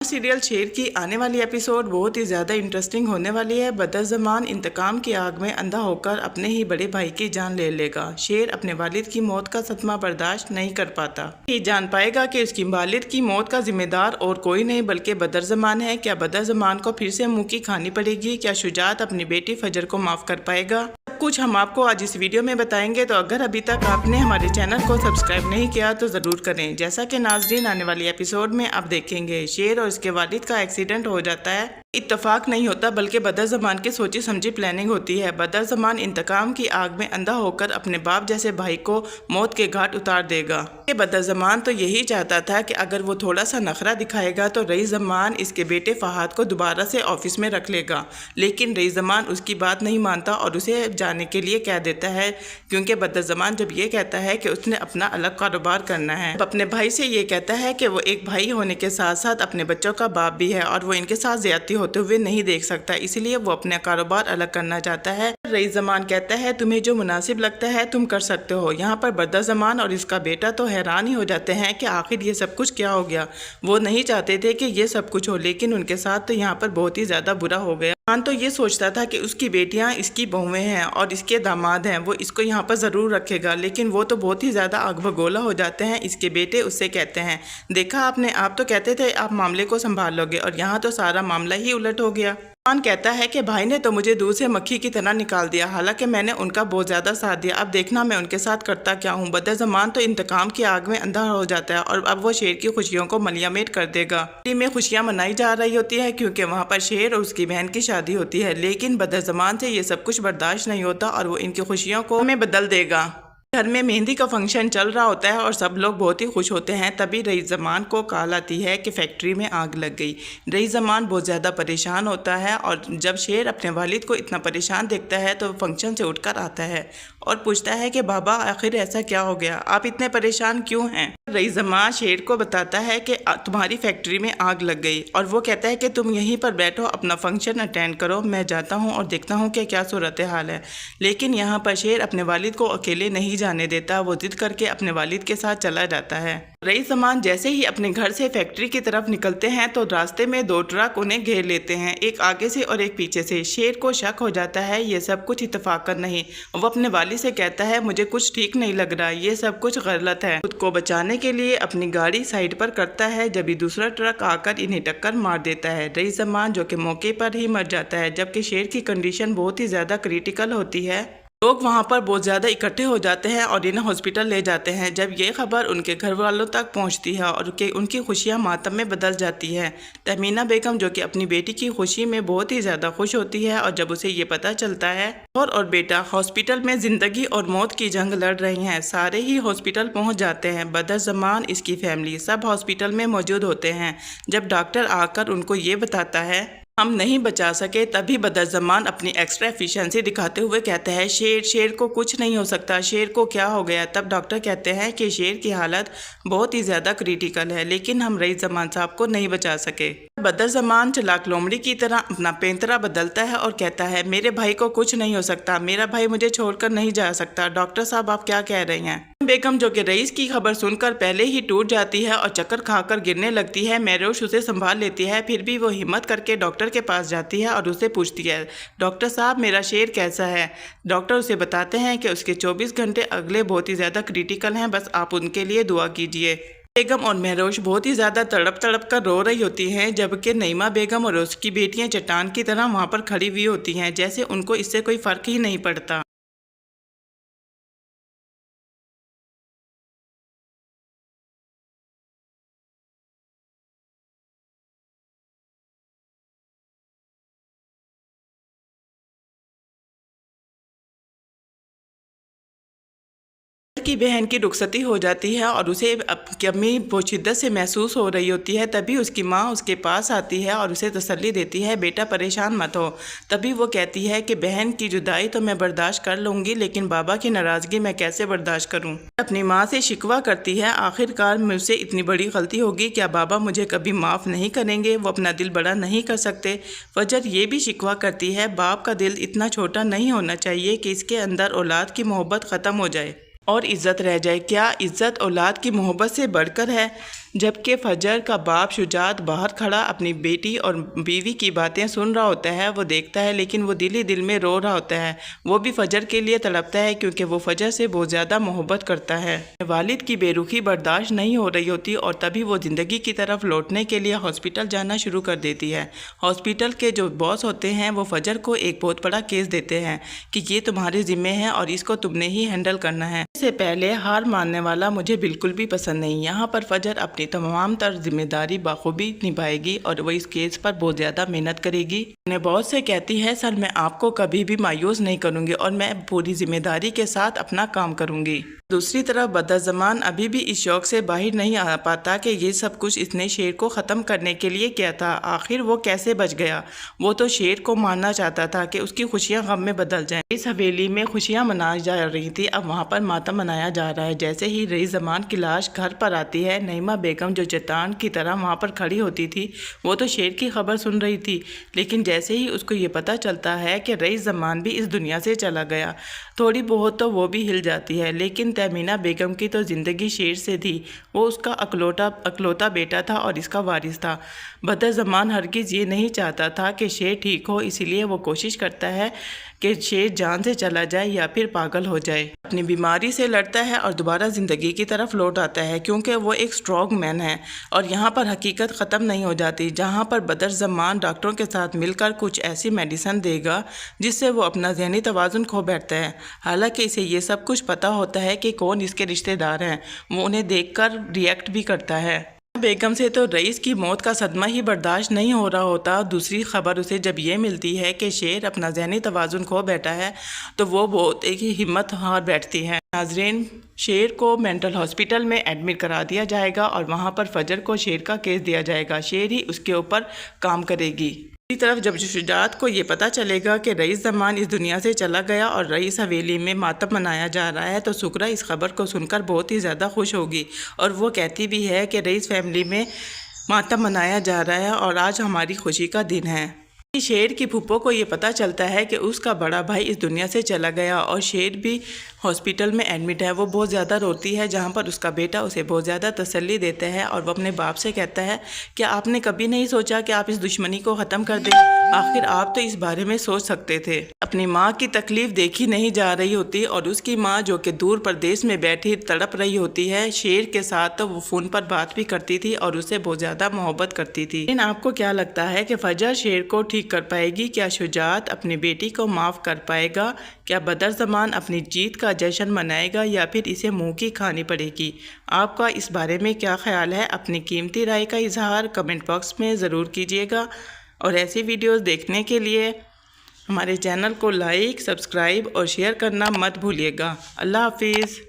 Serial शेर की आने वाली एपिसोड बहुत ही ज़्यादा इंटरेस्टिंग होने वाली है। बदरज़मान इंतकाम की आग में अंधा होकर अपने ही बड़े भाई की जान ले लेगा। शेर अपने वालिद की मौत का सदमा बर्दाश्त नहीं कर पाता। ये जान पाएगा कि उसकी वालिद की मौत का जिम्मेदार और कोई नहीं बल्कि बदरज़मान है। क्या बदरज़मान को फिर से मुँह की खानी पड़ेगी? क्या शुजात अपनी बेटी फजर को माफ़ कर पाएगा? सब कुछ हम आपको आज इस वीडियो में बताएंगे। तो अगर अभी तक आपने हमारे चैनल को सब्सक्राइब नहीं किया तो ज़रूर करें। जैसा कि नाज़रीन आने वाली एपिसोड में आप देखेंगे, शेर और इसके वालिद का एक्सीडेंट हो जाता है। इत्तफाक नहीं होता बल्कि बदरज़मान की सोची समझी प्लानिंग होती है। बदरज़मान इंतकाम की आग में अंधा होकर अपने बाप जैसे भाई को मौत के घाट उतार देगा। बदरज़मान तो यही चाहता था कि अगर वो थोड़ा सा नखरा दिखाएगा तो रईस-ज़मान इसके बेटे फहाद को दोबारा से ऑफिस में रख लेगा, लेकिन रईस-ज़मान उसकी बात नहीं मानता और उसे जाने के लिए कह देता है, क्योंकि बदरज़मान जब ये कहता है कि उसने अपना अलग कारोबार करना है, अपने भाई से ये कहता है कि वो एक भाई होने के साथ साथ अपने बच्चों का बाप भी है और वो इनके साथ ज़्यादती होते हुए नहीं देख सकता, इसलिए वो अपना कारोबार अलग करना चाहता है। रईस-ज़मान कहता है तुम्हें जो मुनासिब लगता है तुम कर सकते हो। यहाँ पर बदरज़मान और इसका बेटा तो हैरान ही हो जाते हैं कि आखिर ये सब कुछ क्या हो गया। वो नहीं चाहते थे कि ये सब कुछ हो, लेकिन उनके साथ तो यहाँ पर बहुत ही ज़्यादा बुरा हो गया। खान तो ये सोचता था कि उसकी बेटियां इसकी बहुएं हैं और इसके दामाद हैं, वो इसको यहाँ पर ज़रूर रखेगा, लेकिन वो तो बहुत ही ज़्यादा आग भगोला हो जाते हैं। इसके बेटे उससे कहते हैं, देखा आपने, आप तो कहते थे आप मामले को संभाल लोगे और यहाँ तो सारा मामला ही उलट हो गया। खान कहता है कि भाई ने तो मुझे दूध से मक्खी की तरह निकाल दिया, हालांकि मैंने उनका बहुत ज़्यादा साथ दिया। अब देखना मैं उनके साथ करता क्या हूँ। बदरज़मान तो इंतकाम की आग में अंधा हो जाता है और अब वो शेर की खुशियों को मलियामेट कर देगा। में खुशियाँ मनाई जा रही होती है क्योंकि वहाँ पर शेर और उसकी बहन की शादी होती है, लेकिन बदरज़मान से ये सब कुछ बर्दाश्त नहीं होता और वो इनकी खुशियों को हमें बदल देगा। घर में मेहंदी का फंक्शन चल रहा होता है और सब लोग बहुत ही खुश होते हैं। तभी रईस-ज़मान को कॉल आती है कि फैक्ट्री में आग लग गई। रईस-ज़मान बहुत ज़्यादा परेशान होता है और जब शेर अपने वालिद को इतना परेशान देखता है तो फंक्शन से उठकर आता है और पूछता है कि बाबा आखिर ऐसा क्या हो गया, आप इतने परेशान क्यों हैं? रईस-ज़मान शेर को बताता है कि तुम्हारी फैक्ट्री में आग लग गई और वो कहता है कि तुम यहीं पर बैठो, अपना फंक्शन अटेंड करो, मैं जाता हूँ और देखता हूँ कि क्या सूरत हाल है। लेकिन यहाँ पर शेर अपने वालिद को अकेले नहीं जाने देता, वो जिद करके अपने वालिद के साथ चला जाता है। रईस-ज़मान जैसे ही अपने घर से फैक्ट्री की तरफ निकलते हैं तो रास्ते में दो ट्रक उन्हें घेर लेते हैं, एक आगे से और एक पीछे से। शेर को शक हो जाता है ये सब कुछ इत्तफाकन नहीं। वो अपने वालिद से कहता है मुझे कुछ ठीक नहीं लग रहा, ये सब कुछ गलत है। खुद को बचाने के लिए अपनी गाड़ी साइड पर करता है, जब दूसरा ट्रक आकर इन्हें टक्कर मार देता है। रईस-ज़मान जो कि मौके पर ही मर जाता है, जबकि शेर की कंडीशन बहुत ही ज़्यादा क्रिटिकल होती है। लोग वहाँ पर बहुत ज़्यादा इकट्ठे हो जाते हैं और इन्हें हॉस्पिटल ले जाते हैं। जब ये खबर उनके घर वालों तक पहुँचती है और उनकी खुशियाँ मातम में बदल जाती है। तहमीना बेगम जो कि अपनी बेटी की खुशी में बहुत ही ज़्यादा खुश होती है और जब उसे ये पता चलता है और बेटा हॉस्पिटल में ज़िंदगी और मौत की जंग लड़ रही हैं, सारे ही हॉस्पिटल पहुँच जाते हैं। बदरज़मान, इसकी फैमिली सब हॉस्पिटल में मौजूद होते हैं। जब डॉक्टर आकर उनको ये बताता है हम नहीं बचा सके, तभी बदरज़मान अपनी एक्स्ट्रा एफिशिएंसी दिखाते हुए कहता है शेर को कुछ नहीं हो सकता, शेर को क्या हो गया? तब डॉक्टर कहते हैं कि शेर की हालत बहुत ही ज़्यादा क्रिटिकल है, लेकिन हम रईस-ज़मान साहब को नहीं बचा सके। बदरज़मान चालाक लोमड़ी की तरह अपना पैंतरा बदलता है और कहता है मेरे भाई को कुछ नहीं हो सकता, मेरा भाई मुझे छोड़कर नहीं जा सकता। डॉक्टर साहब आप क्या कह रही हैं? बेगम जो कि रईस की खबर सुनकर पहले ही टूट जाती है और चक्कर खाकर गिरने लगती है। महरोश उसे संभाल लेती है, फिर भी वो हिम्मत करके डॉक्टर के पास जाती है और उससे पूछती है डॉक्टर साहब मेरा शेर कैसा है? डॉक्टर उसे बताते हैं कि उसके 24 घंटे अगले बहुत ही ज़्यादा क्रिटिकल हैं, बस आप उनके लिए दुआ कीजिए। बेगम और महरोश बहुत ही ज़्यादा तड़प कर रो रही होती हैं, जबकि नईमा बेगम और उसकी बेटियां चट्टान की तरह वहाँ पर खड़ी हुई होती हैं, जैसे उनको इससे कोई फ़र्क ही नहीं पड़ता। की बहन की रुखसती हो जाती है और उसे कमी बहुत शिद्दत से महसूस हो रही होती है। तभी उसकी माँ उसके पास आती है और उसे तसल्ली देती है बेटा परेशान मत हो। तभी वो कहती है कि बहन की जुदाई तो मैं बर्दाश्त कर लूँगी, लेकिन बाबा की नाराज़गी मैं कैसे बर्दाश्त करूँ? अपनी माँ से शिकवा करती है आखिरकार मुझसे इतनी बड़ी गलती होगी, क्या बाबा मुझे कभी माफ़ नहीं करेंगे? वो अपना दिल बड़ा नहीं कर सकते। फजर ये भी शिकवा करती है बाप का दिल इतना छोटा नहीं होना चाहिए कि इसके अंदर औलाद की मोहब्बत ख़त्म हो जाए और इज़्ज़त रह जाए। क्या इज़्ज़त औलाद की मोहब्बत से बढ़कर है? جبکہ فجر کا باپ شجاعت باہر کھڑا اپنی بیٹی اور بیوی کی باتیں سن رہا ہوتا ہے۔ وہ دیکھتا ہے لیکن وہ دل ہی دل میں رو رہا ہوتا ہے۔ وہ بھی فجر کے لیے تڑپتا ہے کیونکہ وہ فجر سے بہت زیادہ محبت کرتا ہے۔ والد کی بے رخی برداشت نہیں ہو رہی ہوتی اور تبھی وہ زندگی کی طرف لوٹنے کے لیے ہاسپٹل جانا شروع کر دیتی ہے۔ ہاسپٹل کے جو باس ہوتے ہیں وہ فجر کو ایک بہت بڑا کیس دیتے ہیں کہ یہ تمہارے ذمہ ہے اور اس کو تم نے ہی ہینڈل کرنا ہے۔ اس سے پہلے ہار ماننے والا مجھے بالکل بھی پسند نہیں۔ یہاں پر فجر اپنی تمام تر ذمہ داری بخوبی نبھائے گی اور وہ اس کیس پر بہت زیادہ محنت کرے گی۔ اپنے باس سے کہتی ہے سر میں آپ کو کبھی بھی مایوس نہیں کروں گی اور میں پوری ذمہ داری کے ساتھ اپنا کام کروں گی۔ دوسری طرف بدرزمان ابھی بھی اس شوق سے باہر نہیں آ پاتا کہ یہ سب کچھ اس نے شیر کو ختم کرنے کے لیے کیا تھا۔ آخر وہ کیسے بچ گیا؟ وہ تو شیر کو مارنا چاہتا تھا کہ اس کی خوشیاں غم میں بدل جائیں۔ اس حویلی میں خوشیاں منائی جا رہی تھی، اب وہاں پر ماتم منایا جا رہا ہے۔ جیسے ہی رئیس زمان کی لاش گھر پر آتی ہے، نعیمہ بیگم جو چٹان کی طرح وہاں پر کھڑی ہوتی تھی وہ تو شیر کی خبر سن رہی تھی، لیکن جیسے ہی اس کو یہ پتہ چلتا ہے کہ رئیس زمان بھی اس دنیا سے چلا گیا، تھوڑی بہت تو وہ بھی ہل جاتی ہے۔ لیکن تہمینہ بیگم کی تو زندگی شیر سے تھی، وہ اس کا اکلوتا بیٹا تھا اور اس کا وارث تھا۔ بدرزمان ہرگز یہ نہیں چاہتا تھا کہ شیر ٹھیک ہو، اسی لیے وہ کوشش کرتا ہے کہ شیر جان سے چلا جائے یا پھر پاگل ہو جائے۔ اپنی بیماری سے لڑتا ہے اور دوبارہ زندگی کی طرف لوٹ آتا ہے کیونکہ وہ ایک اسٹرانگ مین ہے۔ اور یہاں پر حقیقت ختم نہیں ہو جاتی، جہاں پر بدرزمان ڈاکٹروں کے ساتھ مل کر کچھ ایسی میڈیسن دے گا جس سے وہ اپنا ذہنی توازن کھو بیٹھتا ہے۔ حالانکہ اسے یہ سب کچھ پتہ ہوتا ہے کہ کون اس کے رشتہ دار ہیں، وہ انہیں دیکھ کر ریئیکٹ بھی کرتا ہے۔ بیگم سے تو رئیس کی موت کا صدمہ ہی برداشت نہیں ہو رہا ہوتا۔ دوسری خبر اسے جب یہ ملتی ہے کہ شیر اپنا ذہنی توازن کھو بیٹھا ہے تو وہ بہت ہی ہمت ہار بیٹھتی ہے۔ ناظرین، شیر کو مینٹل ہاسپٹل میں ایڈمٹ کرا دیا جائے گا اور وہاں پر فجر کو شیر کا کیس دیا جائے گا، شیر ہی اس کے اوپر کام کرے گی۔ دوسری طرف جب شجاعت کو یہ پتہ چلے گا کہ رئیس زمان اس دنیا سے چلا گیا اور رئیس حویلی میں ماتم منایا جا رہا ہے تو سکرا اس خبر کو سن کر بہت ہی زیادہ خوش ہوگی اور وہ کہتی بھی ہے کہ رئیس فیملی میں ماتم منایا جا رہا ہے اور آج ہماری خوشی کا دن ہے۔ شیر کی پھپھو کو یہ پتہ چلتا ہے کہ اس کا بڑا بھائی اس دنیا سے چلا گیا اور شیر بھی ہاسپٹل میں ایڈمٹ ہے۔ وہ بہت زیادہ روتی ہے، جہاں پر اس کا بیٹا اسے بہت زیادہ تسلی دیتا ہے اور وہ اپنے باپ سے کہتا ہے کہ آپ نے کبھی نہیں سوچا کہ آپ اس دشمنی کو ختم کر دیں؟ آخر آپ تو اس بارے میں سوچ سکتے تھے۔ اپنی ماں کی تکلیف دیکھی نہیں جا رہی ہوتی اور اس کی ماں جو کہ دور پردیش میں بیٹھی تڑپ رہی ہوتی ہے، شیر کے ساتھ تو وہ فون پر بات بھی کرتی تھی اور اسے بہت زیادہ محبت کرتی تھی۔ لیکن آپ کو کیا لگتا ہے کہ فجر شیر کو ٹھیک کر پائے گی؟ کیا شجاعت اپنی بیٹی کو معاف کر پائے گا؟ کیا بدرزمان اپنی جیت کا جشن منائے گا یا پھر اسے منہ کی کھانی پڑے گی؟ آپ کا اس بارے میں کیا خیال ہے؟ اپنی قیمتی رائے کا اظہار کمنٹ باکس میں ضرور کیجیے گا اور ایسی ویڈیوز دیکھنے کے لیے ہمارے چینل کو لائک، سبسکرائب اور شیئر کرنا مت بھولیے گا۔ اللہ حافظ۔